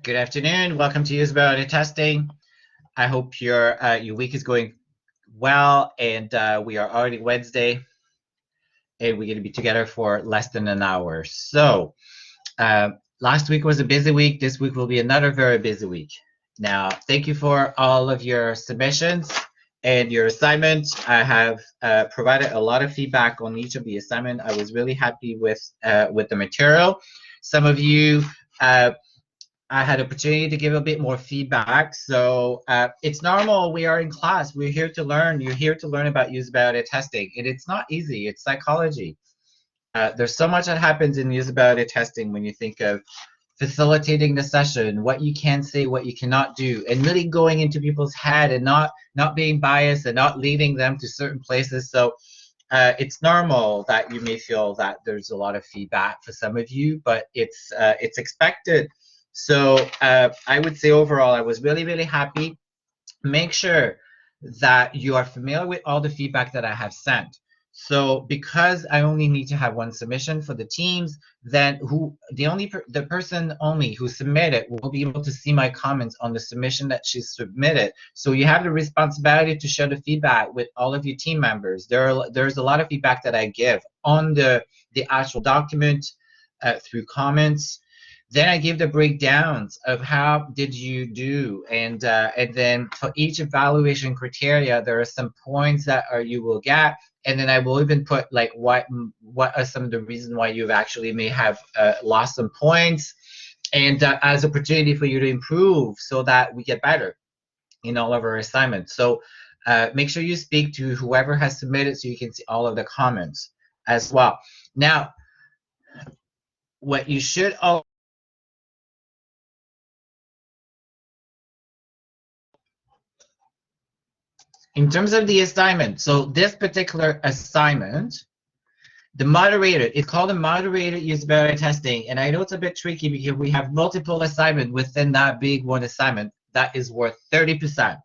Good afternoon. Welcome to Usability Testing. I hope your week is going well, and we are already Wednesday, and we're going to be together for less than an hour. So last week was a busy week. This week will be another very busy week. Now, thank you for all of your submissions and your assignments. I have provided a lot of feedback on each of the assignment. I was really happy with the material. Some of you I had opportunity to give a bit more feedback. So it's normal. We are in class. We're here to learn. You're here to learn about usability testing. And it's not easy. It's psychology. There's so much that happens in usability testing when you think of facilitating the session, what you can say, what you cannot do, and really going into people's head and not being biased and not leading them to certain places. So it's normal that you may feel that there's a lot of feedback for some of you, but it's expected. So I would say overall, I was really, really happy. Make sure that you are familiar with all the feedback that I have sent. So because I only need to have one submission for the teams, then the person only who submitted will be able to see my comments on the submission that she submitted. So you have the responsibility to share the feedback with all of your team members. There's a lot of feedback that I give on the actual document through comments. Then I give the breakdowns of how did you do, and then for each evaluation criteria, there are some points that you will get, and then I will even put like what are some of the reasons why you actually may have lost some points, and as opportunity for you to improve so that we get better in all of our assignments. So make sure you speak to whoever has submitted so you can see all of the comments as well. Now, what you should all in terms of the assignment, so this particular assignment, the moderator, it's called a moderator usability testing, and I know it's a bit tricky because we have multiple assignments within that big one assignment that is worth 30%.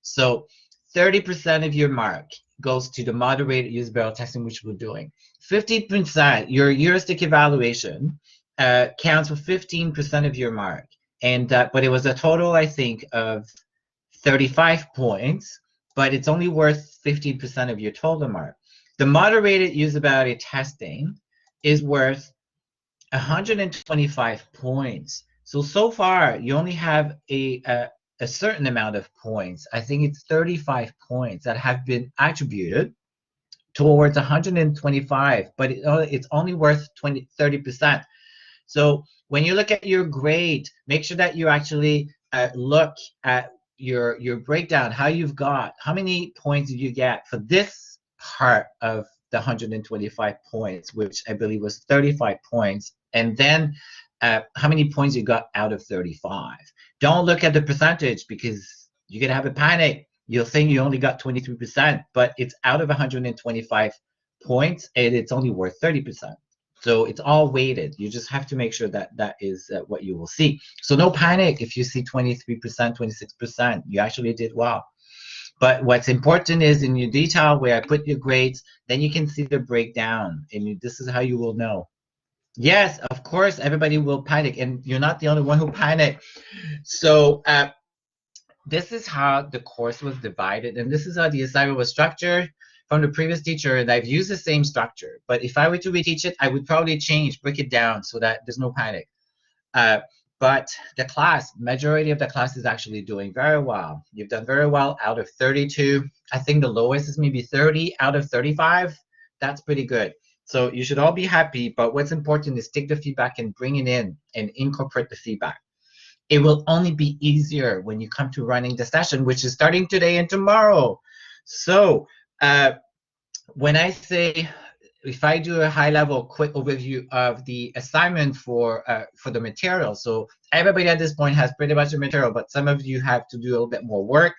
So 30% of your mark goes to the moderator usability testing, which we're doing. 15%, your heuristic evaluation counts for 15% of your mark, and but it was a total, I think, of 35 points, but it's only worth 15% of your total mark. The moderated usability testing is worth 125 points. So far, you only have a certain amount of points. I think it's 35 points that have been attributed towards 125, but it's only worth 30%. So when you look at your grade, make sure that you actually look at your breakdown, how many points did you get for this part of the 125 points, which I believe was 35 points, and then how many points you got out of 35. Don't look at the percentage because you're gonna have a panic. You'll think you only got 23%, but it's out of 125 points and it's only worth 30%. So it's all weighted. You just have to make sure that that is what you will see. So no panic if you see 23%, 26%. You actually did well. But what's important is in your detail where I put your grades, then you can see the breakdown, and this is how you will know. Yes, of course, everybody will panic, and you're not the only one who panicked. So this is how the course was divided, and this is how the assignment was structured from the previous teacher, and I've used the same structure. But if I were to reteach it, I would probably break it down so that there's no panic. But the majority of the class is actually doing very well. You've done very well out of 32. I think the lowest is maybe 30 out of 35. That's pretty good. So you should all be happy, but what's important is take the feedback and bring it in and incorporate the feedback. It will only be easier when you come to running the session, which is starting today and tomorrow. So when I say, if I do a high-level quick overview of the assignment for the material, so everybody at this point has pretty much the material, but some of you have to do a little bit more work.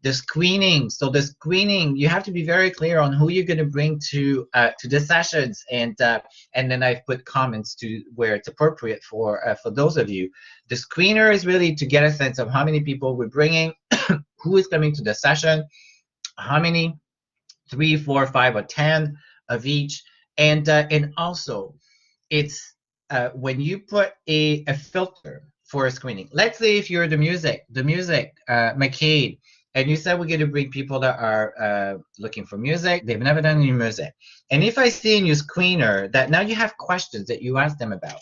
The screening, you have to be very clear on who you're going to bring to the sessions, and then I've put comments to where it's appropriate for those of you. The screener is really to get a sense of how many people we're bringing, who is coming to the session, how many, 3, 4, 5, or 10 of each, and also it's when you put a filter for a screening. Let's say if you're the music, McCade, and you said we're going to bring people that are looking for music. They've never done any music. And if I see in your screener that now you have questions that you ask them about,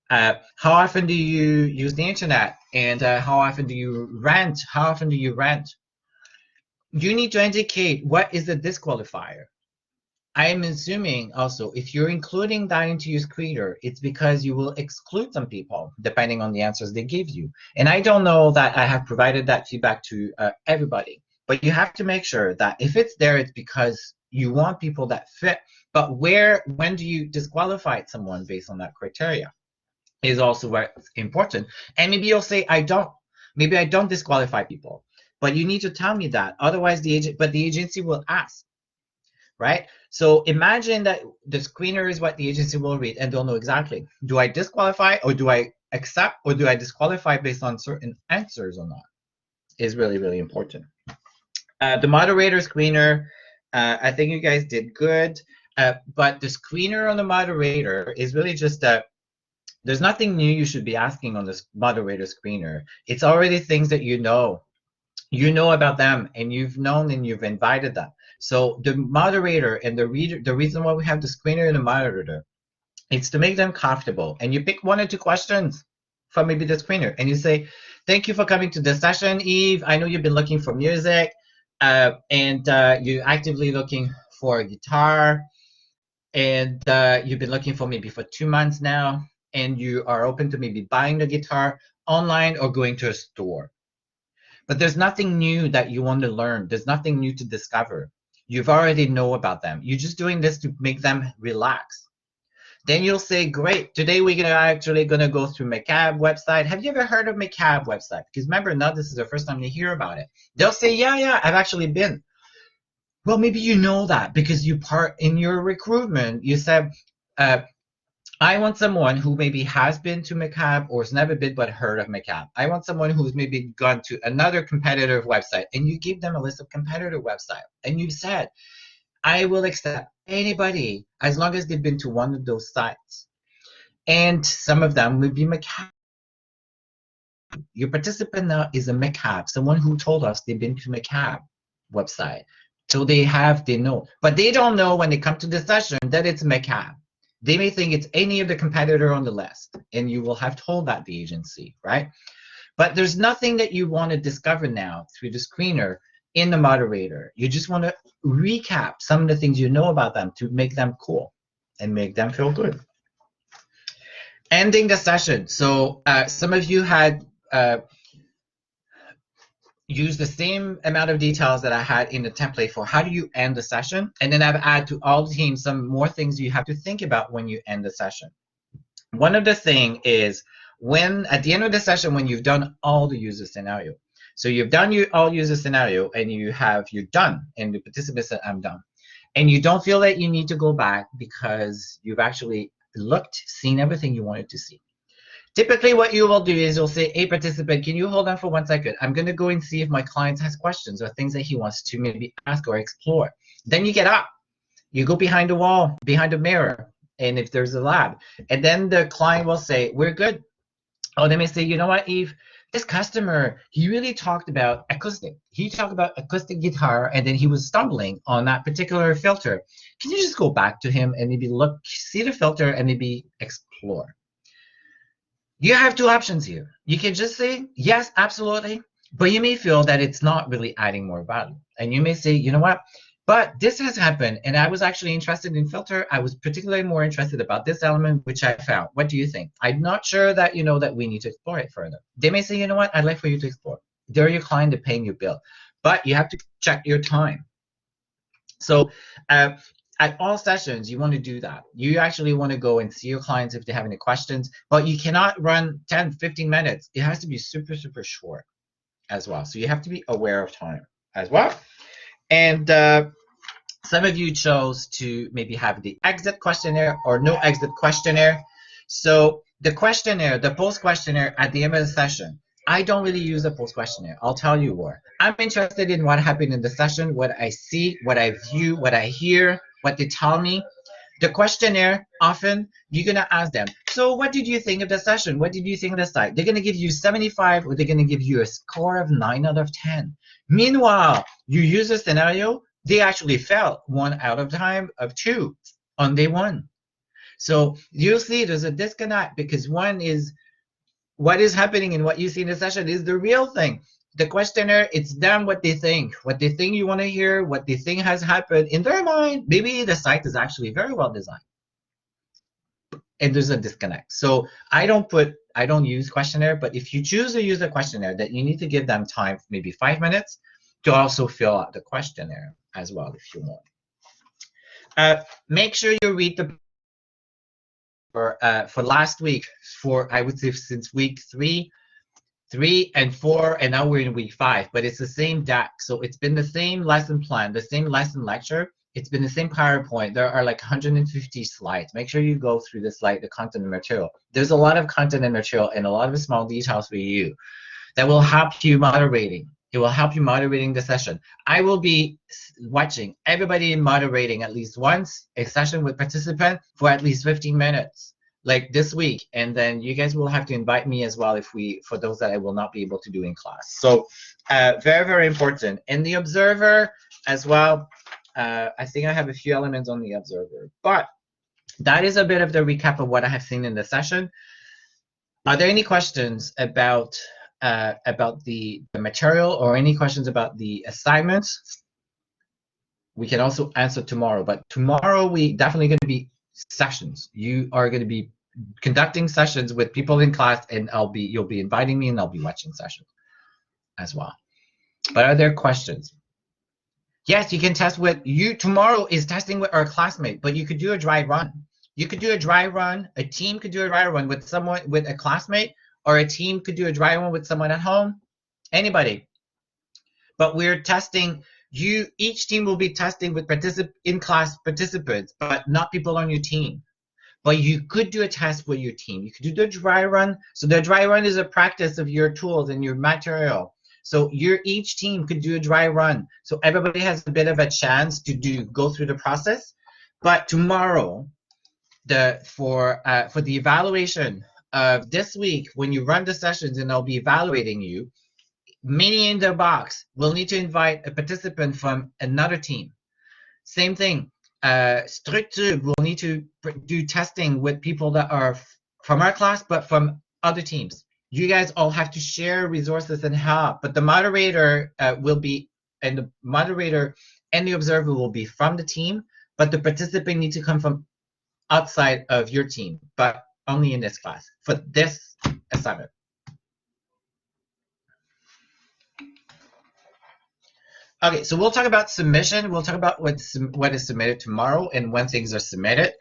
how often do you use the internet? And how often do you rent? How often do you rent? You need to indicate what is the disqualifier. I am assuming also if you're including that into your screener, it's because you will exclude some people depending on the answers they give you. And I don't know that I have provided that feedback to everybody, but you have to make sure that if it's there, it's because you want people that fit. But when do you disqualify someone based on that criteria is also what's important. And maybe you'll say, maybe I don't disqualify people, but you need to tell me that. Otherwise, the agency will ask. Right? So imagine that the screener is what the agency will read and they'll know exactly, do I disqualify or do I accept or do I disqualify based on certain answers or not, is really, really important. The moderator screener, I think you guys did good, but the screener on the moderator is really just there's nothing new you should be asking on this moderator screener. It's already things that you know about them and you've known and you've invited them. So the moderator and the reason why we have the screener and the moderator, it's to make them comfortable. And you pick 1 or 2 questions from maybe the screener and you say, thank you for coming to this session, Yves. I know you've been looking for music and you're actively looking for a guitar and you've been looking for maybe for 2 months now and you are open to maybe buying the guitar online or going to a store. But there's nothing new that you want to learn. There's nothing new to discover. You've already know about them. You're just doing this to make them relax. Then you'll say, great, today we're actually going to go through McCab website. Have you ever heard of McCab website? Because remember, now this is the first time they hear about it. They'll say, yeah, I've actually been. Well, maybe you know that because in your recruitment, you said, I want someone who maybe has been to McCab or has never been but heard of McCab. I want someone who's maybe gone to another competitive website and you give them a list of competitive websites and you said, I will accept anybody as long as they've been to one of those sites. And some of them would be McCab. Your participant now is a McCab, someone who told us they've been to McCab website. So they know, but they don't know when they come to the session that it's McCab. They may think it's any of the competitor on the list, and you will have told that the agency, right? But there's nothing that you want to discover now through the screener in the moderator. You just want to recap some of the things you know about them to make them cool and make them feel good. Ending the session. So some of you had use the same amount of details that I had in the template for how do you end the session. And then I've added to all the teams some more things you have to think about when you end the session. One of the things is at the end of the session, when you've done all the user scenario. So you've done all user scenario and you're done and the participant said, I'm done. And you don't feel that you need to go back because you've actually seen everything you wanted to see. Typically, what you will do is you'll say, hey, participant, can you hold on for 1 second? I'm going to go and see if my client has questions or things that he wants to maybe ask or explore. Then you get up. You go behind the wall, behind the mirror, and if there's a lab. And then the client will say, we're good. Or they may say, you know what, Yves? This customer, he really talked about acoustic. He talked about acoustic guitar, and then he was stumbling on that particular filter. Can you just go back to him and maybe see the filter and maybe explore? You have 2 options here. You can just say, yes, absolutely, but you may feel that it's not really adding more value. And you may say, you know what, but this has happened, and I was actually interested in filter. I was particularly more interested about this element, which I found. What do you think? I'm not sure that you know that we need to explore it further. They may say, you know what, I'd like for you to explore. They're your client, they're paying your bill. But you have to check your time. So at all sessions, you want to do that. You actually want to go and see your clients if they have any questions, but you cannot run 10, 15 minutes. It has to be super, super short as well. So you have to be aware of time as well. And some of you chose to maybe have the exit questionnaire or no exit questionnaire. So the questionnaire, the post questionnaire at the end of the session, I don't really use a post questionnaire. I'll tell you more. I'm interested in what happened in the session, what I see, what I view, what I hear, what they tell me. The questionnaire, often you're going to ask them, so what did you think of the session? What did you think of the site? They're going to give you 75 or they're going to give you a score of 9 out of 10. Meanwhile, you use a scenario, they actually fell 1 out of time of 2 on day 1. So you'll see there's a disconnect because one is what is happening and what you see in the session is the real thing. The questionnaire, it's them what they think you want to hear, what they think has happened in their mind. Maybe the site is actually very well designed, and there's a disconnect. So I don't use questionnaire, but if you choose to use a questionnaire, that you need to give them time, maybe 5 minutes, to also fill out the questionnaire as well if you want. Make sure you read the for last week, for I would say since week 3 and 4, and now we're in week 5, but it's the same deck. So it's been the same lesson plan, the same lesson lecture. It's been the same PowerPoint. There are like 150 slides. Make sure you go through the slide, the content and material. There's a lot of content and material and a lot of small details for you that will help you moderating. It will help you moderating the session. I will be watching everybody moderating at least once a session with participant for at least 15 minutes. Like this week, and then you guys will have to invite me as well for those that I will not be able to do in class. So very, very important. And the observer as well, I think I have a few elements on the observer, but that is a bit of the recap of what I have seen in the session. Are there any questions about the material or any questions about the assignments? We can also answer tomorrow, but tomorrow we definitely going to be sessions. You are going to be conducting sessions with people in class, and you'll be inviting me, and I'll be watching sessions as well. But are there questions? Yes, you can test with you. Tomorrow is testing with our classmate, but you could do a dry run. You could do a dry run. A team could do a dry run with someone, with a classmate, or a team could do a dry run with someone at home. Anybody. But we're testing. Each team will be testing with in-class participants, but not people on your team. But you could do a test with your team. You could do the dry run. So the dry run is a practice of your tools and your material. So each team could do a dry run. So everybody has a bit of a chance to go through the process. But tomorrow, for the evaluation of this week, when you run the sessions and I'll be evaluating you, many in the box will need to invite a participant from another team. Same thing. Structure will need to do testing with people that are from our class, but from other teams. You guys all have to share resources and help, but the moderator will be, and the moderator and the observer will be from the team, but the participant need to come from outside of your team, but only in this class for this assignment. Okay, so we'll talk about submission. We'll talk about what is submitted tomorrow and when things are submitted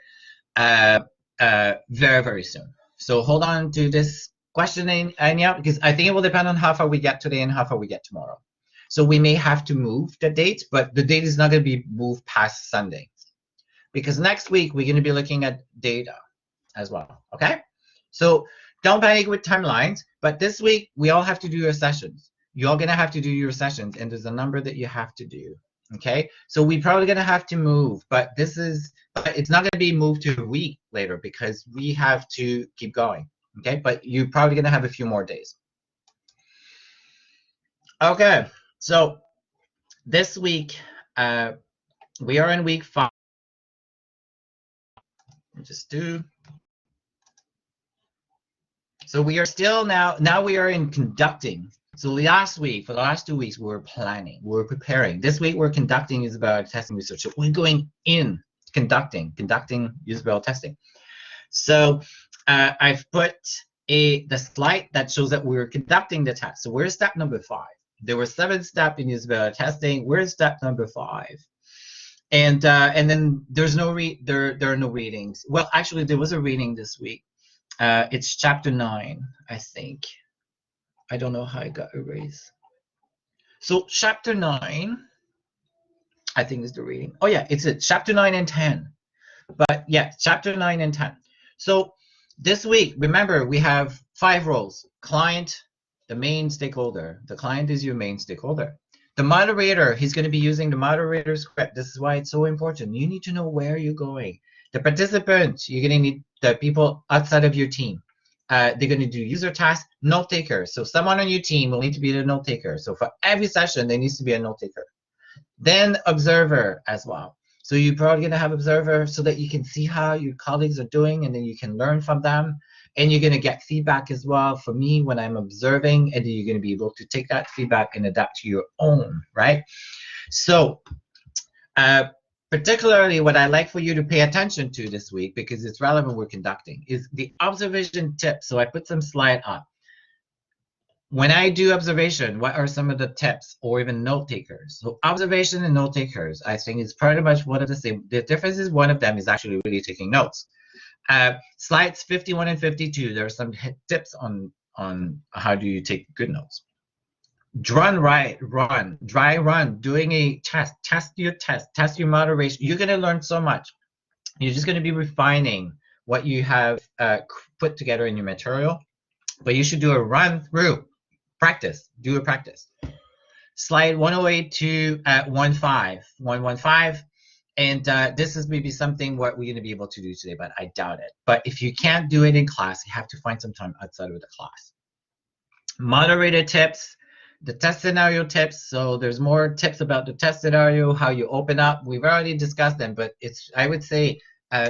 very, very soon. So hold on to this questioning, Anya, because I think it will depend on how far we get today and how far we get tomorrow. So we may have to move the date, but the date is not going to be moved past Sunday. Because next week, we're going to be looking at data as well, okay? So don't panic with timelines, but this week, we all have to do your sessions. You're all going to have to do your sessions, and there's a number that you have to do, okay? So we're probably going to have to move, but it's not going to be moved to a week later because we have to keep going, okay? But you're probably going to have a few more days. Okay, so this week, we are in week 5. Just do. So we are still now we are in conducting. So last week, for the last 2 weeks, we were planning, we were preparing. This week, we're conducting usability testing research. So we're going in conducting usability testing. So I've put the slide that shows that we're conducting the test. So we're step number 5. There were 7 steps in usability testing. We're step number 5. And then there are no readings. Well, actually, there was a reading this week. It's chapter 9, I think. I don't know how it got erased. So chapter 9, I think is the reading. Oh yeah, it's chapter 9 and 10. But yeah, chapter 9 and 10. So this week, remember, we have 5 roles. Client, the main stakeholder. The client is your main stakeholder. The moderator, he's going to be using the moderator script. This is why it's so important. You need to know where you're going. The participants, you're going to need the people outside of your team. They're going to do user tasks, note takers. So someone on your team will need to be the note taker. So for every session, there needs to be a note taker. Then observer as well. So you're probably going to have observer so that you can see how your colleagues are doing, and then you can learn from them. And you're going to get feedback as well for me when I'm observing, and then you're going to be able to take that feedback and adapt to your own, right? So particularly what I like for you to pay attention to this week, because it's relevant we're conducting, is the observation tips. So I put some slide up. When I do observation, what are some of the tips, or even note takers? So observation and note takers, I think is pretty much one of the same. The difference is one of them is actually really taking notes. Slides 51 and 52, there are some tips on how do you take good notes. Dry run, doing a test your moderation. You're going to learn so much. You're just going to be refining what you have put together in your material, but you should do a run through practice. Do a practice. Slide 108 to 115. And this is maybe something what we're going to be able to do today, but I doubt it. But if you can't do it in class, you have to find some time outside of the class. Moderator tips, the test scenario tips. So there's more tips about the test scenario, how you open up. We've already discussed them, but I would say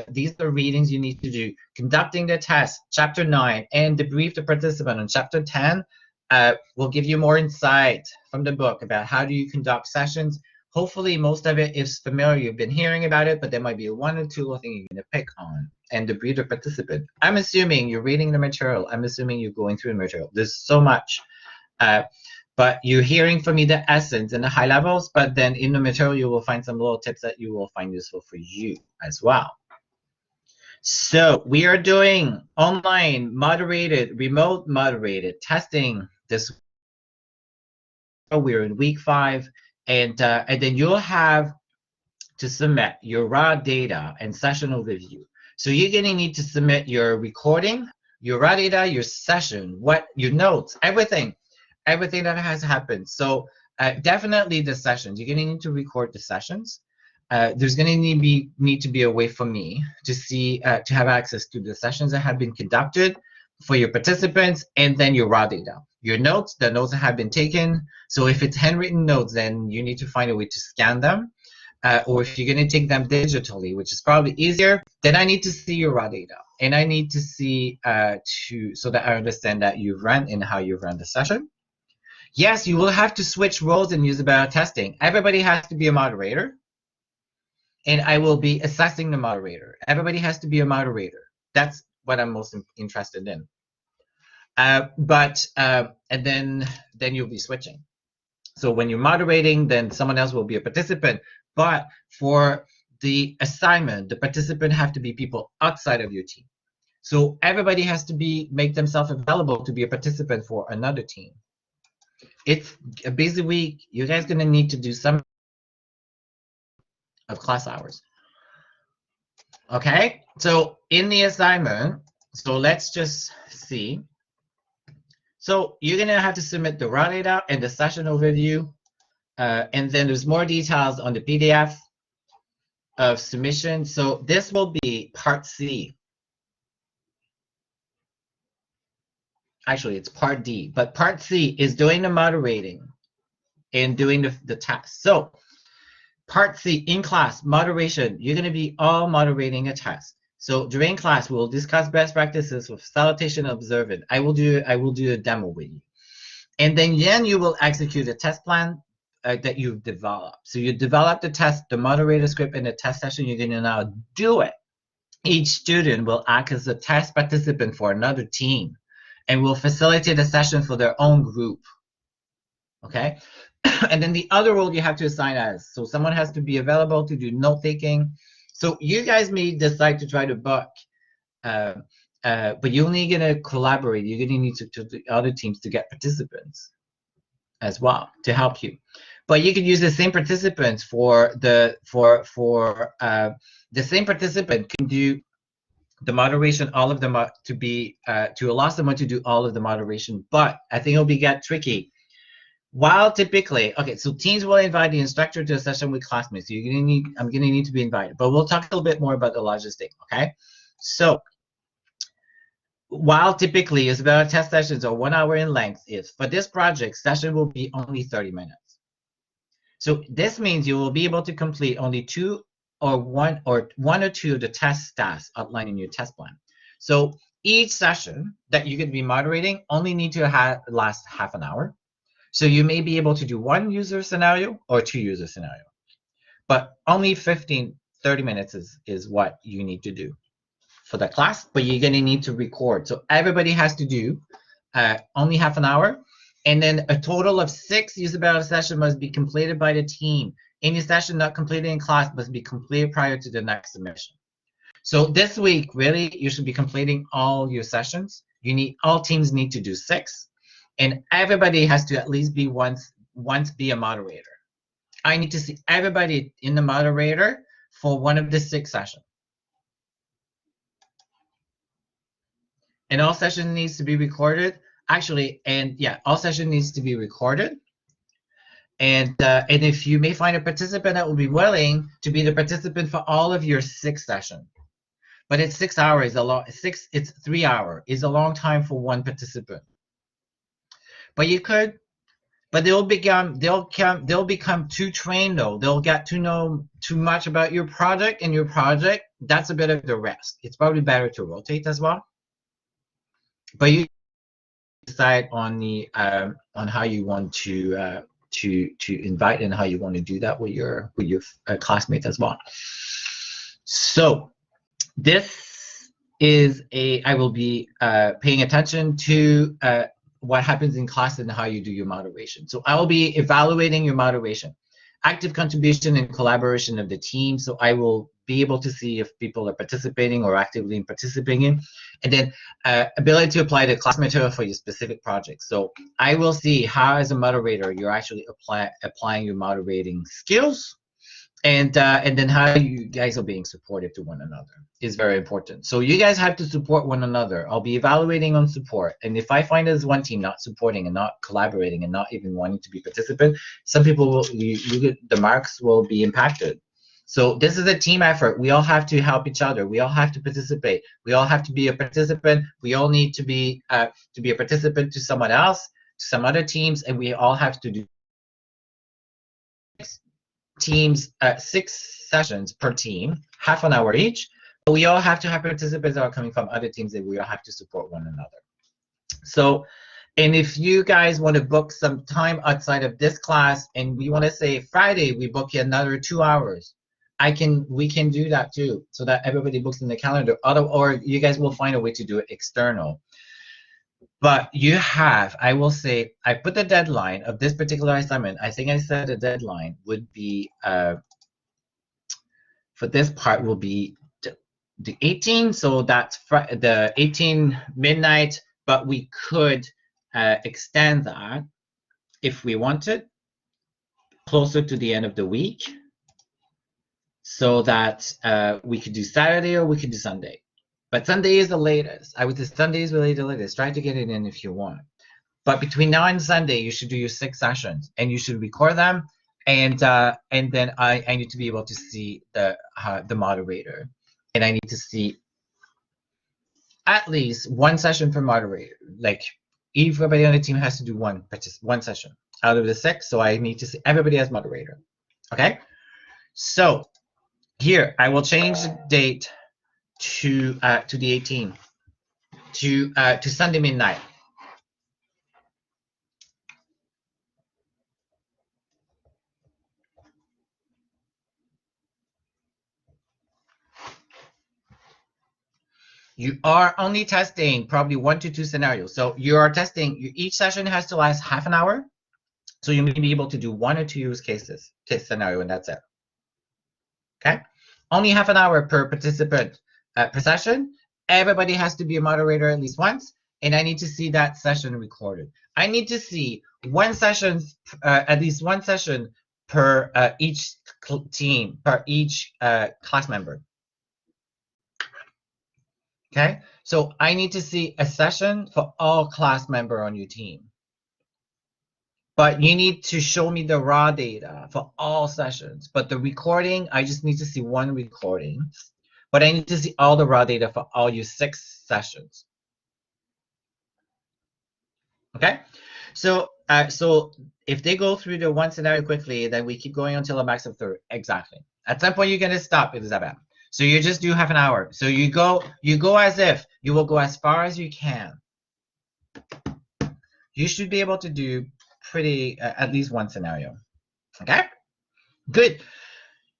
these are readings you need to do. Conducting the test, chapter 9, and debrief the participant on chapter 10 will give you more insight from the book about how do you conduct sessions. Hopefully, most of it is familiar. You've been hearing about it, but there might be one or two little things you're going to pick on. And debrief the participant. I'm assuming you're reading the material. I'm assuming you're going through the material. There's so much. But you're hearing from me the essence and the high levels, but then in the material, you will find some little tips that you will find useful for you as well. So we are doing online moderated, remote moderated testing this week. We're in week 5, and then you'll have to submit your raw data and session overview. So you're going to need to submit your recording, your raw data, your session, your notes, everything that has happened. So definitely the sessions. You're going to need to record the sessions. There's going to need to be a way for me to see to have access to the sessions that have been conducted for your participants, and then your raw data, your notes, the notes that have been taken. So if it's handwritten notes, then you need to find a way to scan them. Or if you're going to take them digitally, which is probably easier, then I need to see your raw data, and I need to see so that I understand that you've run and how you've run the session. Yes, you will have to switch roles in usability testing. Everybody has to be a moderator, and I will be assessing the moderator. Everybody has to be a moderator. That's what I'm most interested in. And then you'll be switching. So when you're moderating, then someone else will be a participant. But for the assignment, the participant have to be people outside of your team. So everybody has to make themselves available to be a participant for another team. It's a busy week. You guys are going to need to do some of class hours. Okay, so in the assignment, so let's just see. So you're going to have to submit the raw data and the session overview. And then there's more details on the PDF of submission. So this will be part C. Actually, it's part D, but part C is doing the moderating and doing the task. So part C, in class, moderation, you're going to be all moderating a test. So during class, we'll discuss best practices with salutation and observant. I will do a demo with you. And then you will execute a test plan that you've developed. So you develop the test, the moderator script, and the test session. You're going to now do it. Each student will act as a test participant for another team and will facilitate a session for their own group. Okay? And then the other role you have to assign as. So someone has to be available to do note taking. So you guys may decide to try to book, but you're only going to collaborate. You're going to need to the other teams to get participants as well to help you. But you could use the same participants the same participant can do the moderation, all of them to allow someone to do all of the moderation. But I think it'll get tricky while typically, okay, so teams will invite the instructor to a session with classmates. So I'm gonna need to be invited, but we'll talk a little bit more about the logistics, okay? So while typically Usability test sessions are 1 hour in length, if for this project, session will be only 30 minutes. So this means you will be able to complete only one or two of the test tasks outlined in your test plan. So each session that you could be moderating only need to last half an hour. So you may be able to do one user scenario or two user scenario, but only 30 minutes is what you need to do for the class, but you're gonna need to record. So everybody has to do only half an hour, and then a total of 6 usability sessions must be completed by the team. Any session not completed in class must be completed prior to the next submission. So this week, really, you should be completing all your sessions. All teams need to do 6, and everybody has to at least be once be a moderator. I need to see everybody in the moderator for one of the 6 sessions. And all session needs to be recorded. Actually, and yeah, all session needs to be recorded. And if you may find a participant that will be willing to be the participant for all of your 6 sessions, but it's 6 hours, it's 3 hours, is a long time for one participant. But you could, but they'll become too trained though. They'll get to know too much about your project, and your project, that's a bit of the rest. It's probably better to rotate as well. But you decide on the on how you want to invite and how you want to do that with your classmates as well. So this is I will be paying attention to what happens in class and how you do your moderation. So I will be evaluating your moderation, active contribution and collaboration of the team. So I will be able to see if people are participating or actively participating, and then ability to apply the class material for your specific project. So I will see how, as a moderator, you're actually applying your moderating skills, and then how you guys are being supportive to one another is very important. So you guys have to support one another. I'll be evaluating on support, and if I find there's one team not supporting and not collaborating and not even wanting to be participant, some people will the marks will be impacted. So this is a team effort. We all have to help each other. We all have to participate. We all have to be a participant. We all need to be a participant to someone else, to some other teams, and we all have to do teams 6 sessions per team, half an hour each. But we all have to have participants that are coming from other teams, that we all have to support one another. So, and if you guys want to book some time outside of this class, and we want to say Friday we book you another 2 hours, we can do that too, so that everybody books in the calendar. Or you guys will find a way to do it external. But I will say, I put the deadline of this particular assignment. I think I said the deadline would be, for this part, will be the 18th. So that's the 18 midnight, but we could extend that if we wanted closer to the end of the week, so that we could do Saturday or we could do Sunday. But Sunday is the latest. I would say Sunday is really the latest. Try to get it in if you want. But between now and Sunday, you should do your 6 sessions, and you should record them. And then I need to be able to see the moderator, and I need to see at least 1 session per moderator. Like everybody on the team has to do one session out of the 6. So I need to see everybody as moderator. Okay. So here I will change the date to the 18th, to Sunday midnight. You are only testing probably 1 to 2 scenarios. So you are testing, each session has to last half an hour. So you may be able to do 1 or 2 use case scenario, and that's it. Okay? Only half an hour per participant per session. Everybody has to be a moderator at least once, and I need to see that session recorded. I need to see at least one session per each team, per each class member. Okay, so I need to see a session for all class member on your team. But you need to show me the raw data for all sessions. But the recording, I just need to see one recording. But I need to see all the raw data for all your 6 sessions. Okay? So if they go through the one scenario quickly, then we keep going until a max of 30. Exactly. At some point, you're going to stop, Elizabeth. So you just do half an hour. So you go as if you will go as far as you can. You should be able to do pretty at least one scenario. Okay? Good.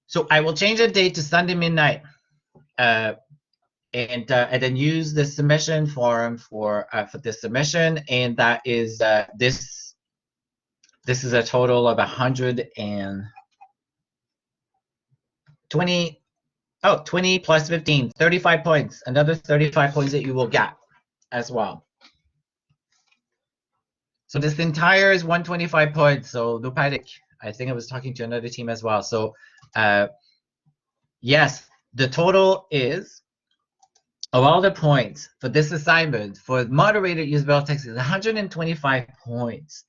So I will change the date to Sunday midnight, and then use the submission form for the submission, and that is this. This is a total of 120. Oh, 20 plus 15, 35 points. Another 35 points that you will get as well. So this entire is 125 points. So no panic. I think I was talking to another team as well. So yes, the total is of all the points for this assignment for moderated usability text is 125 points.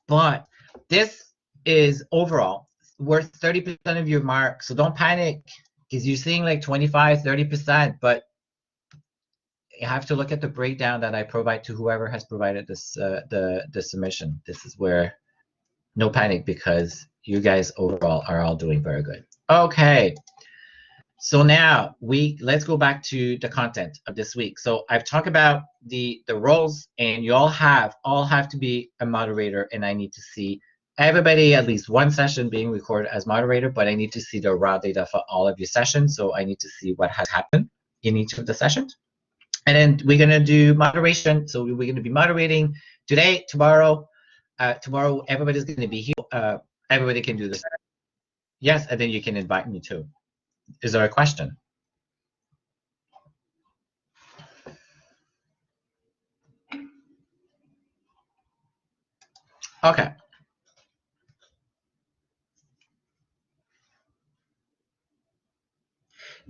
But this is overall worth 30% of your mark. So don't panic because you're seeing like 25, 30%, but you have to look at the breakdown that I provide to whoever has provided this the submission. This is where no panic because you guys overall are all doing very good. Okay. So now let's go back to the content of this week. So I've talked about the roles, and you all have to be a moderator, and I need to see everybody at least one session being recorded as moderator, but I need to see the raw data for all of your sessions. So I need to see what has happened in each of the sessions. And then we're gonna do moderation. So we're gonna be moderating today, tomorrow. Tomorrow everybody's gonna be here. Everybody can do this. Yes, and then you can invite me too. Is there a question? Okay.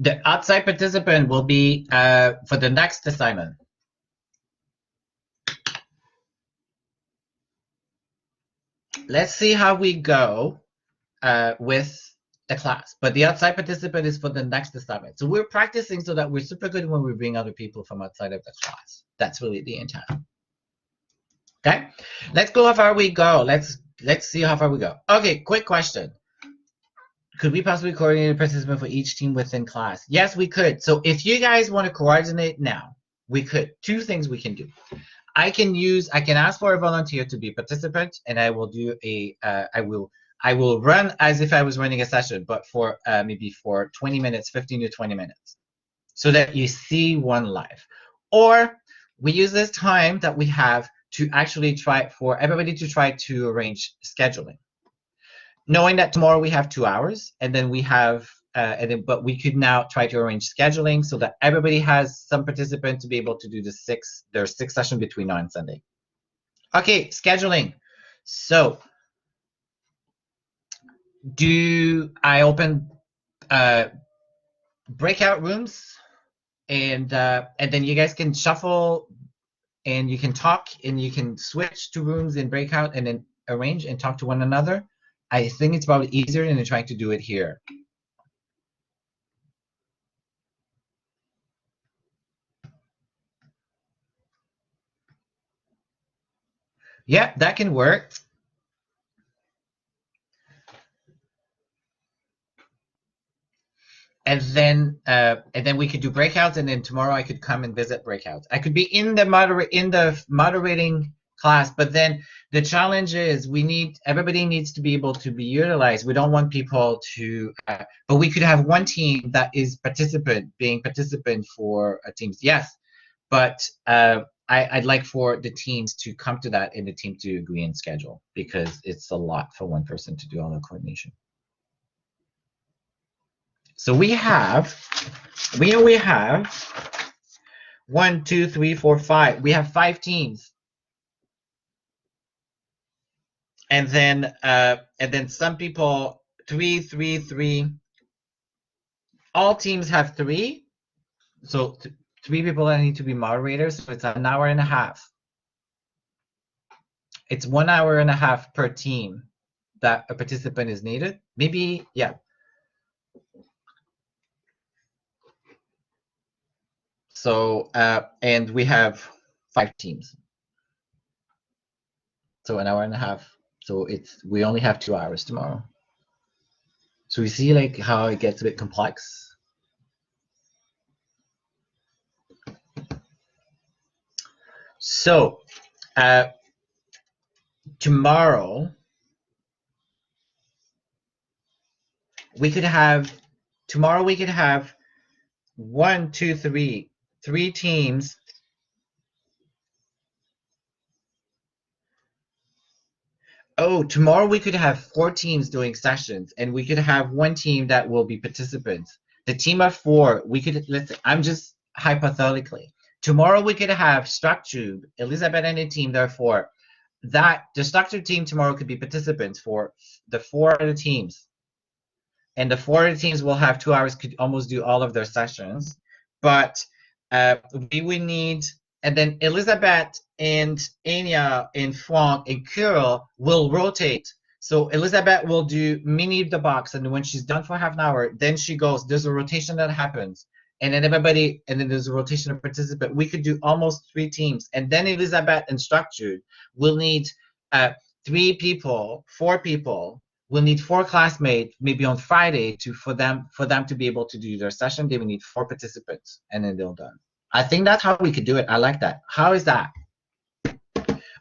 The outside participant will be for the next assignment. Let's see how we go with the class. But the outside participant is for the next assignment. So we're practicing so that we're super good when we bring other people from outside of the class. That's really the intent. Okay, let's go how far we go. Let's see how far we go. Okay, quick question. Could we possibly coordinate a participant for each team within class? Yes, we could. So if you guys want to coordinate now, we could. 2 things we can do. I can ask for a volunteer to be a participant, and I will do I will run as if I was running a session, but for maybe for 20 minutes, 15 to 20 minutes, so that you see one live. Or we use this time that we have to actually try for everybody to try to arrange scheduling. Knowing that tomorrow we have 2 hours, and then we have, but we could now try to arrange scheduling so that everybody has some participant to be able to do their 6 session between now and Sunday. Okay, scheduling. So, do I open breakout rooms, and then you guys can shuffle, and you can talk, and you can switch to rooms in breakout, and then arrange and talk to one another? I think it's probably easier than trying to do it here. Yeah, that can work. And then we could do breakouts, and then tomorrow I could come and visit breakouts. I could be in the moderating class, but then the challenge is everybody needs to be able to be utilized. We don't want people to, but we could have one team that is being participant for teams. Yes, but I'd like for the teams to come to that and the team to agree and schedule, because it's a lot for one person to do all the coordination. So we have 1, 2, 3, 4, 5. We have 5 teams. And then some people 3, 3, 3. All teams have 3. So 3 people that need to be moderators. So it's an hour and a half. It's 1.5 hours per team that a participant is needed. Maybe, yeah. So, and we have 5 teams. So 1.5 hours. So we only have 2 hours tomorrow. So you see like how it gets a bit complex. So tomorrow we could have 1, 2, 3 teams. Oh, tomorrow we could have 4 teams doing sessions, and we could have 1 team that will be participants. The team of 4, we could, I'm just hypothetically. Tomorrow we could have structured, Elizabeth and a team, therefore, that the structured team tomorrow could be participants for the 4 other teams. And the 4 other teams will have 2 hours, could almost do all of their sessions. But we would need, and then Elizabeth and Anya and Franck and Kirill will rotate. So Elizabeth will do mini the box, and when she's done for half an hour, then she goes, there's a rotation that happens. And then and then there's a rotation of participant. We could do almost 3 teams. And then Elizabeth and structured will need 3 people, 4 people. We'll need 4 classmates maybe on Friday for them to be able to do their session. They will need 4 participants, and then they're done. I think that's how we could do it. I like that. How is that?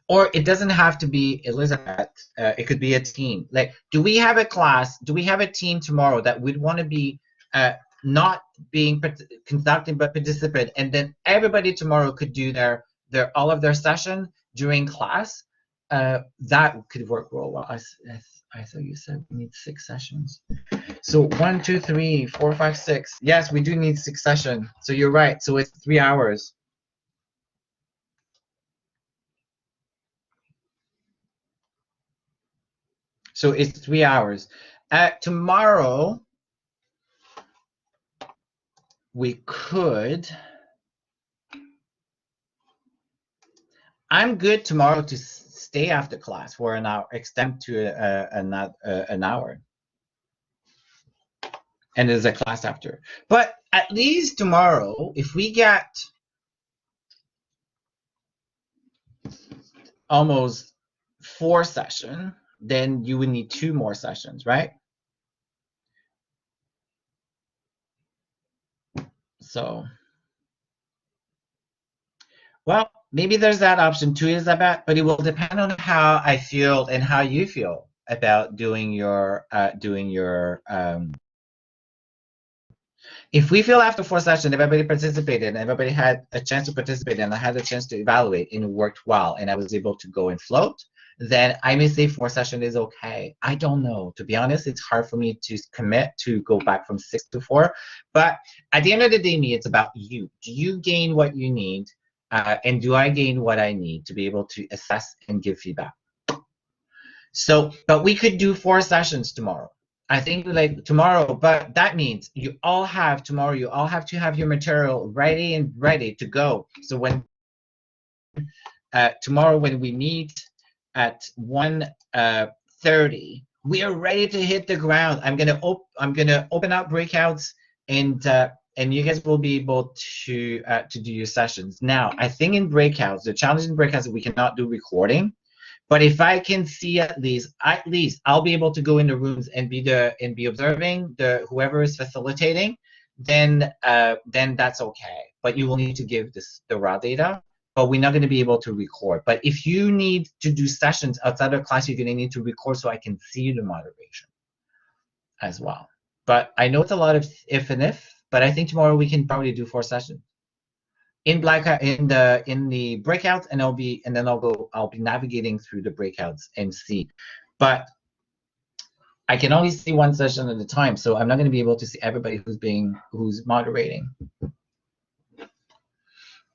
Or it doesn't have to be Elizabeth. It could be a team. Like, do we have a class? Do we have a team tomorrow that would want to be not being conducting but participant, and then everybody tomorrow could do all of their session during class? That could work real well. I thought you said we need 6 sessions. So 1, 2, 3, 4, 5, 6. Yes, we do need 6 sessions. So you're right. So it's 3 hours. So it's 3 hours. Tomorrow, we could. I'm good tomorrow to stay after class for an hour, extend to an hour. And there's a class after. But at least tomorrow, if we get almost 4 sessions, then you would need 2 more sessions, right? So, well, maybe there's that option too, Elizabeth, but it will depend on how I feel and how you feel about doing your if we feel after 4 sessions, everybody participated and everybody had a chance to participate and I had a chance to evaluate and it worked well and I was able to go and float, then I may say 4 sessions is okay. I don't know. To be honest, it's hard for me to commit to go back from 6 to 4. But at the end of the day, me, it's about you. Do you gain what you need? And do I gain what I need to be able to assess and give feedback? So, but we could do 4 sessions tomorrow. I think like tomorrow, but that means you all have to have your material ready to go. So when tomorrow when we meet at 1:30, we are ready to hit the ground. I'm gonna open up breakouts and you guys will be able to do your sessions. Now, I think in breakouts, the challenge in breakouts is we cannot do recording. But if I can see at least I'll be able to go in the rooms and be observing whoever is facilitating, then that's okay. But you will need to give the raw data, but we're not going to be able to record. But if you need to do sessions outside of class, you're going to need to record so I can see the moderation as well. But I know it's a lot of if and if, but I think tomorrow we can probably do 4 sessions. In the breakouts, and I'll be navigating through the breakouts and see, but I can only see 1 session at a time, so I'm not going to be able to see everybody who's moderating.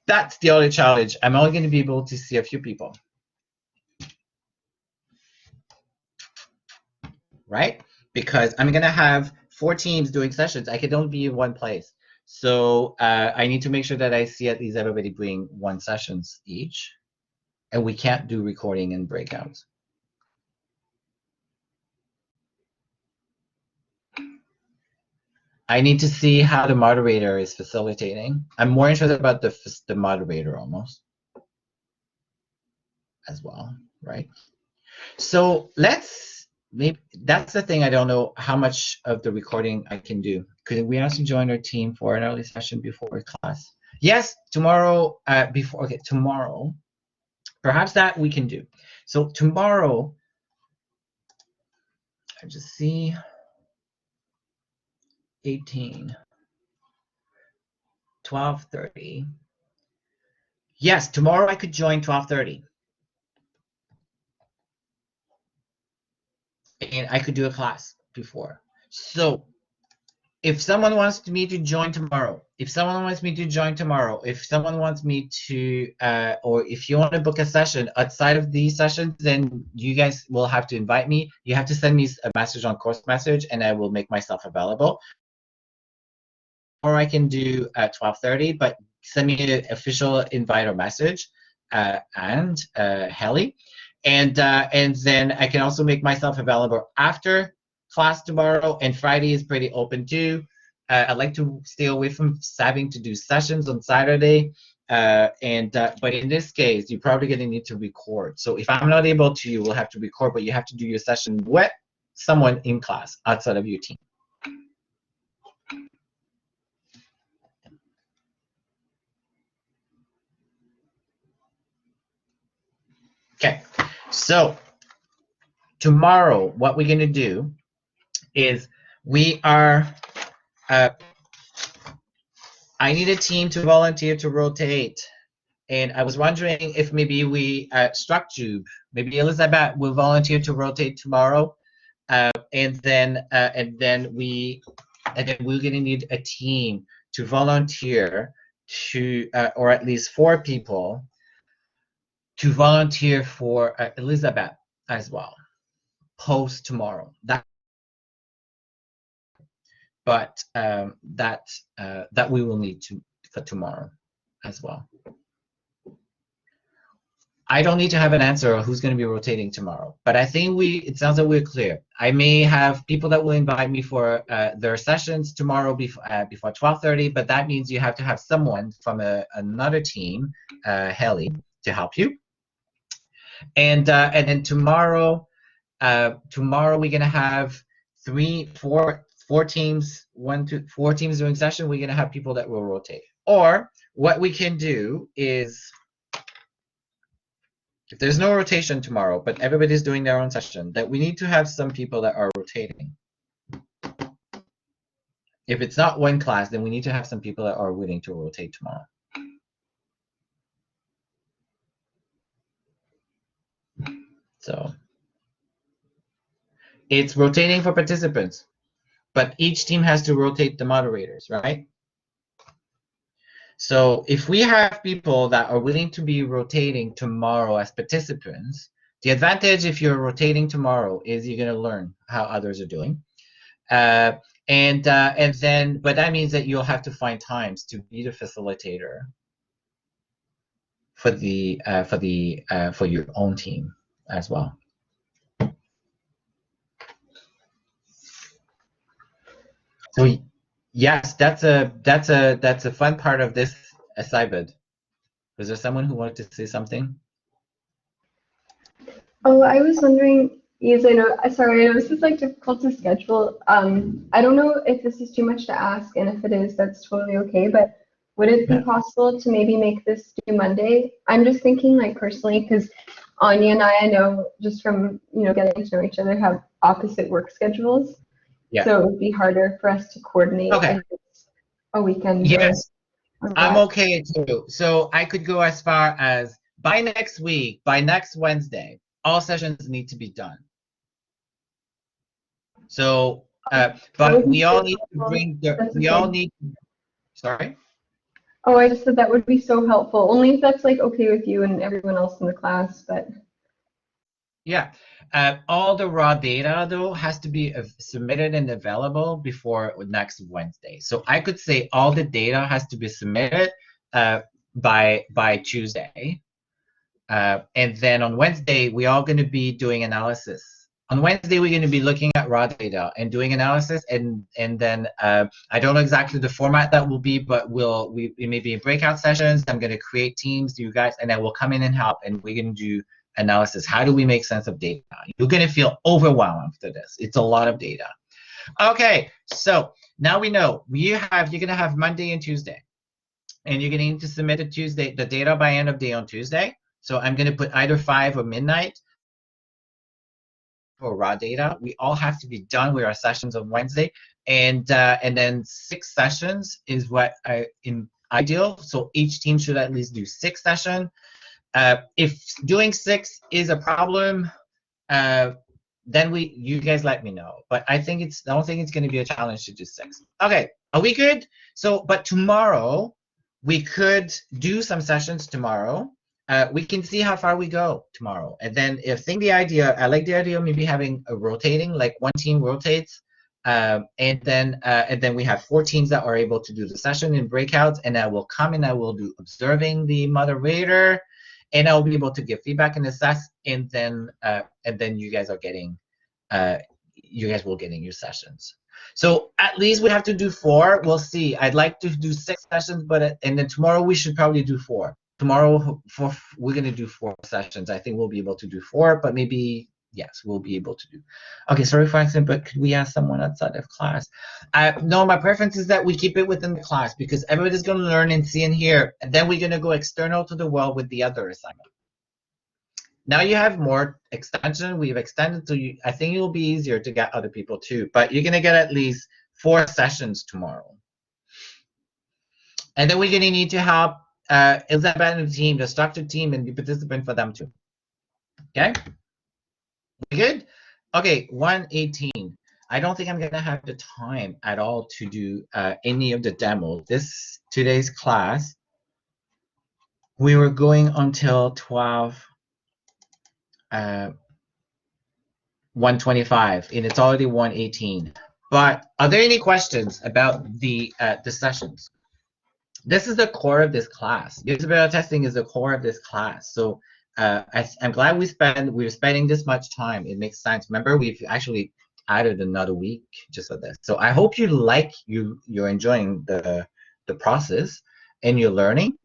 That's the other challenge. I'm only going to be able to see a few people, right? Because I'm going to have 4 teams doing sessions. I can only be in 1 place. So I need to make sure that I see at least everybody doing 1 sessions each. and we can't do recording and breakouts. I need to see how the moderator is facilitating. I'm more interested about the moderator almost as well, right? So maybe that's the thing. I don't know how much of the recording I can do. Could we also join our team for an early session before class? Yes, tomorrow, tomorrow, perhaps that we can do. So tomorrow, I just see 18, 12:30. Yes, tomorrow I could join 12:30. And I could do a class before. So if someone wants me to join tomorrow, if someone wants me to, or if you want to book a session outside of these sessions, then you guys will have to invite me. You have to send me a message on course message, and I will make myself available. Or I can do at 12:30, but send me an official invite or message, and Helly, and then I can also make myself available after class tomorrow, and Friday is pretty open too. I'd like to stay away from having to do sessions on Saturday, but in this case, you're probably going to need to record. So if I'm not able to, you will have to record, but you have to do your session with someone in class outside of your team. Okay, so tomorrow, what we're going to do is I need a team to volunteer to rotate. And I was wondering if maybe we, StructTube, maybe Elizabeth will volunteer to rotate tomorrow. And then we're going to need a team to volunteer to, or at least 4 people to volunteer for Elizabeth as well, post tomorrow. But that we will need to for tomorrow as well. I don't need to have an answer on who's going to be rotating tomorrow, but I think it sounds like we're clear. I may have people that will invite me for their sessions tomorrow before 12:30, but that means you have to have someone from another team, Helly, to help you. And then tomorrow we're gonna have 4 teams, 1 to 4 teams doing session. We're gonna have people that will rotate. Or what we can do is, if there's no rotation tomorrow, but everybody's doing their own session, that we need to have some people that are rotating. If it's not one class, then we need to have some people that are willing to rotate tomorrow. So it's rotating for participants, but each team has to rotate the moderators, right? So if we have people that are willing to be rotating tomorrow as participants, the advantage if you're rotating tomorrow is you're going to learn how others are doing. But that means that you'll have to find times to be the facilitator for your own team as well. So yes, that's a fun part of this assignment. Was there someone who wanted to say something? Oh, I was wondering, Yves, I know this is like difficult to schedule. I don't know if this is too much to ask, and if it is, that's totally okay, but would it be possible to maybe make this due Monday? I'm just thinking, like, personally, because Anya and I know just from, getting to know each other, have opposite work schedules. Yeah. So it would be harder for us to coordinate if it's a weekend. Yes, I'm okay too. So I could go as far as by next Wednesday, all sessions need to be done. So, but we all need to bring sorry? Oh, I just said that would be so helpful. Only if that's like okay with you and everyone else in the class, but. Yeah, all the raw data though has to be submitted and available before next Wednesday. So I could say all the data has to be submitted by Tuesday, And then on Wednesday, we're all going to be doing analysis. On Wednesday, we're going to be looking at raw data and doing analysis, and then I don't know exactly the format that will be, but we may be in breakout sessions. I'm going to create teams, you guys, and then we'll come in and help, and we're going to do analysis. How do we make sense of data? You're going to feel overwhelmed after this. It's a lot of data. Okay, so now we know you're going to have Monday and Tuesday, and you're going to need to submit the data by end of day on Tuesday. So I'm going to put either 5 or midnight for raw data. We all have to be done with our sessions on Wednesday, and then 6 sessions is what in ideal. So each team should at least do 6 sessions. If doing 6 is a problem, then you guys let me know. But I don't think it's going to be a challenge to do 6. Okay, are we good? So, but tomorrow we could do some sessions tomorrow. We can see how far we go tomorrow, and then I like the idea of maybe having a rotating, like one team rotates, and then we have 4 teams that are able to do the session in breakouts, and I will come and I will do observing the moderator, and I'll be able to give feedback and assess, and then you guys will getting your sessions. So at least we have to do 4. We'll see. I'd like to do 6 sessions, and then tomorrow we should probably do 4. Tomorrow we're going to do 4 sessions. I think we'll be able to do 4, but maybe, yes, we'll be able to do. Okay, sorry for asking, but could we ask someone outside of class? No, my preference is that we keep it within the class, because everybody's going to learn and see and hear, and then we're going to go external to the world with the other assignment. Now you have more extension. We've extended, so I think it will be easier to get other people too, but you're going to get at least 4 sessions tomorrow. And then we're going to need to help Elizabeth and the team, the structured team, and the participant for them too. Okay? We good? Okay, 118. I don't think I'm going to have the time at all to do any of the demos. Today's class, we were going until 125, and it's already 118. But are there any questions about the sessions? This is the core of this class. Usability testing is the core of this class. So I'm glad we're spending this much time. It makes sense. Remember, we've actually added another week just for this. So I hope you're enjoying the process and you're learning.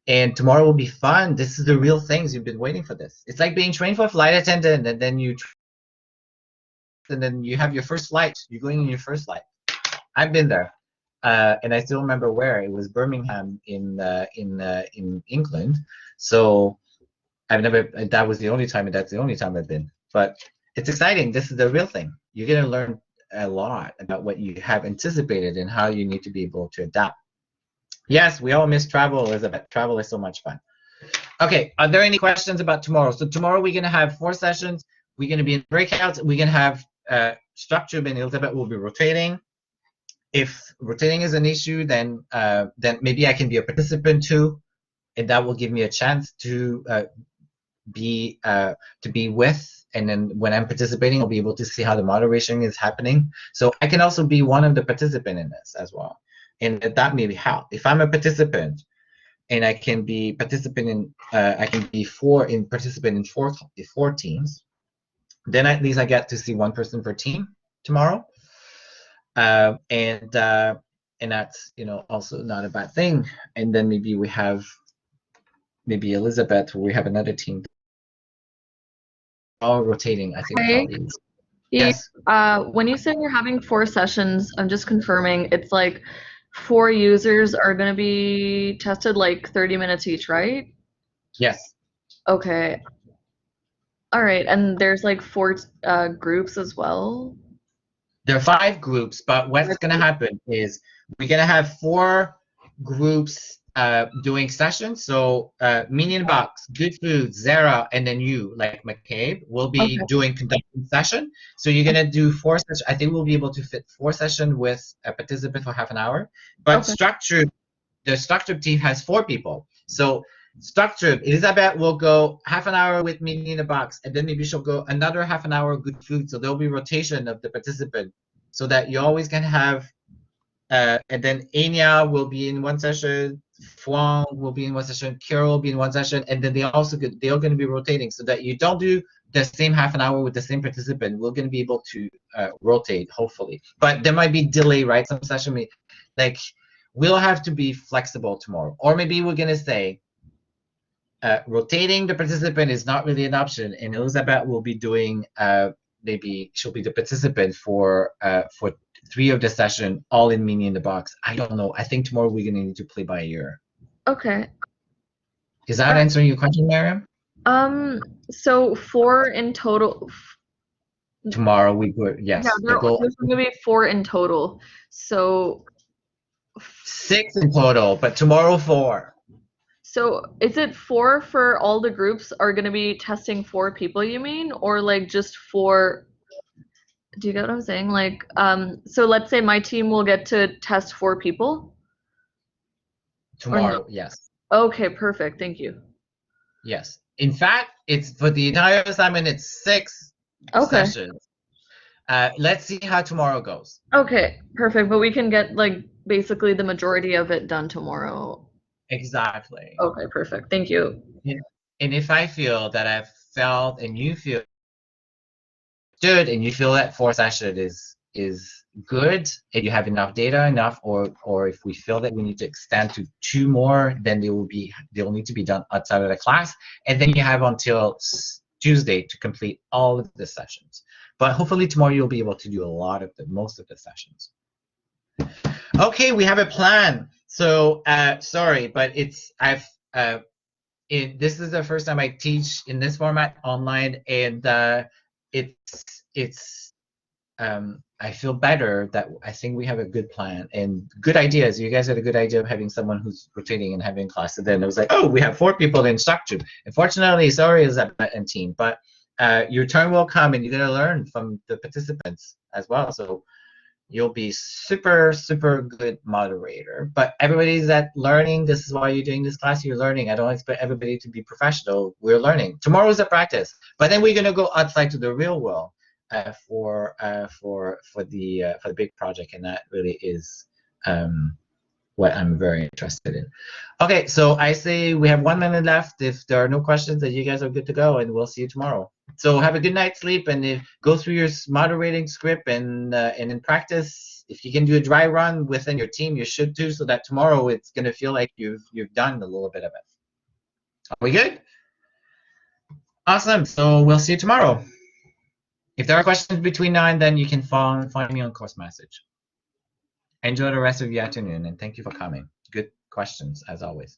And tomorrow will be fun. This is the real things. You've been waiting for this. It's like being trained for a flight attendant, and then you have your first flight. You're going in your first flight. I've been there. And I still remember where it was. Birmingham in England. So that was the only time, and that's the only time I've been. But it's exciting. This is the real thing. You're going to learn a lot about what you have anticipated and how you need to be able to adapt. Yes, we all miss travel, Elizabeth. Travel is so much fun. Okay, are there any questions about tomorrow? So tomorrow we're going to have 4 sessions. We're going to be in breakouts. We're going to have structure, and Elizabeth will be rotating. If rotating is an issue, then maybe I can be a participant too, and that will give me a chance to be with. And then when I'm participating, I'll be able to see how the moderation is happening. So I can also be one of the participants in this as well, and that may help. If I'm a participant, and I can be participant in, I can be participant in 4 teams, then at least I get to see 1 person per team tomorrow. And that's also not a bad thing. And then maybe we have Elizabeth, we have another team all rotating. I think probably. Yes. When you say you're having 4 sessions, I'm just confirming it's like 4 users are going to be tested like 30 minutes each, right? Yes. Okay. All right, and there's like 4 groups as well. There are 5 groups, but what's going to happen is we're going to have 4 groups doing sessions. So Minion Box, Good Food, Zara, and then you, like McCabe, will be doing conducting session. So you're going to do 4 sessions. I think we'll be able to fit 4 sessions with a participant for half an hour. But the structured team has 4 people. So structured, Elizabeth will go half an hour with me in a box, and then maybe she'll go another half an hour Good Food. So there'll be rotation of the participant, so that you always can have. And then Anya will be in one session, Fuang will be in one session, Kira will be in one session, and then they're going to be rotating so that you don't do the same half an hour with the same participant. We're going to be able to rotate, hopefully. But there might be delay, right? Some session may, like, we'll have to be flexible tomorrow. Or maybe we're going to say, rotating the participant is not really an option, and Elizabeth will be doing, maybe she'll be the participant for 3 of the session, all in Mini in the Box. I don't know. I think tomorrow we're going to need to play by ear. Okay. Is that answering your question, Miriam? So 4 in total. Tomorrow we go, yes. Yeah, there's going to be 4 in total. So 6 in total, but tomorrow 4. So is it 4 for all the groups are going to be testing 4 people, you mean? Or like just 4? Do you get what I'm saying? Like, so let's say my team will get to test 4 people? Tomorrow, no? yes. Okay, perfect. Thank you. Yes. In fact, it's for the entire assignment, it's 6 sessions. Let's see how tomorrow goes. Okay, perfect. But we can get like basically the majority of it done tomorrow. Exactly. Okay, perfect. Thank you. And if I feel that I've felt and you feel good and you feel that 4 session is good and you have enough data or if we feel that we need to extend to 2 more, then they'll need to be done outside of the class, and then you have until Tuesday to complete all of the sessions. But hopefully tomorrow you'll be able to do most of the sessions. Okay, we have a plan. So sorry, but this is the first time I teach in this format online, and I feel better that I think we have a good plan and good ideas. You guys had a good idea of having someone who's rotating and having class. And then it was like, oh, we have 4 people in instructor. Unfortunately, sorry, Elizabeth and team, but your turn will come and you're going to learn from the participants as well. So you'll be super, super good moderator. But everybody's learning. This is why you're doing this class. You're learning. I don't expect everybody to be professional. We're learning. Tomorrow's a practice. But then we're going to go outside to the real world. For the big project, and that really is what I'm very interested in. Okay, so I say we have 1 minute left. If there are no questions, then you guys are good to go, and we'll see you tomorrow. So have a good night's sleep, and go through your moderating script, and in practice, if you can do a dry run within your team, you should too, so that tomorrow it's going to feel like you've done a little bit of it. Are we good? Awesome. So we'll see you tomorrow. If there are questions between now and then, you can find me on course message. Enjoy the rest of your afternoon, and thank you for coming. Good questions, as always.